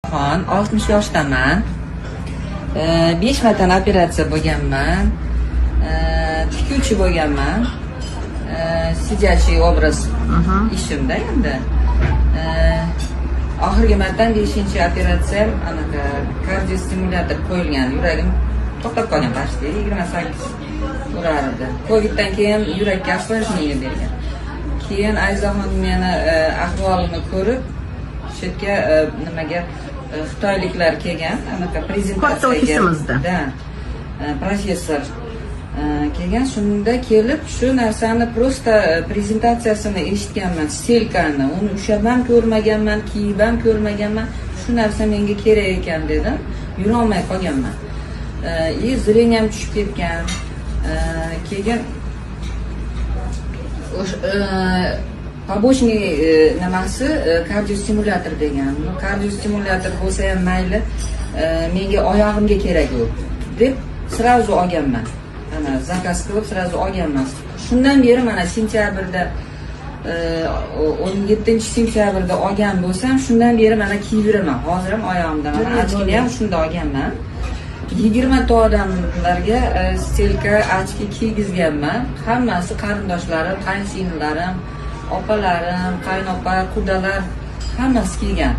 Xon 60 yoshdaman. 5 marta operatsiya bo'lganman. Tikuvchi bo'lganman. Sijachий obraz ishimda endi. Oxirgi marta 5-operatsiyam anaqa kardiostimulyator qo'yilgan. Yuragim to'xtab qolgan почти 28 urardi. Coviddan keyin yurakka осложнение bergan. Keyin Ayzaxon meni ahvolimni ko'rib, shu yerga nimaga xitoyliklar kelgan, anaqa prezentatsiyaga. Professor kelgan, shunda kelib shu narsani prosta prezentatsiyasini eshitganman, stelkani. Uni ushlab ham ko'rmaganman, kiyib ham ko'rmaganman. Shu narsa menga kerak ekan dedim. Yura olmay qolganman. Zreniyam tushib ketgan. Keyin побочный nimasi kardiostimulyator degan. Kardiostimulyator bo'lsa ham mayli, menga oyog'imga kerak u deb sразу olganman. Ana zakaz qilib sразу olganman. Shundan beri mana sentyabrda 17-sentyabrda olgan bo'lsam, shundan beri mana kiyib yuraman. Hozir ham oyog'imda mana ochkini ham shunda olganman. 20 ta odamlarga stelka ochki kiygizganman. Hammasi qarindoshlarim, qaynsinlarim, opalarim, qaynopa, qudalar hammasi kiygan.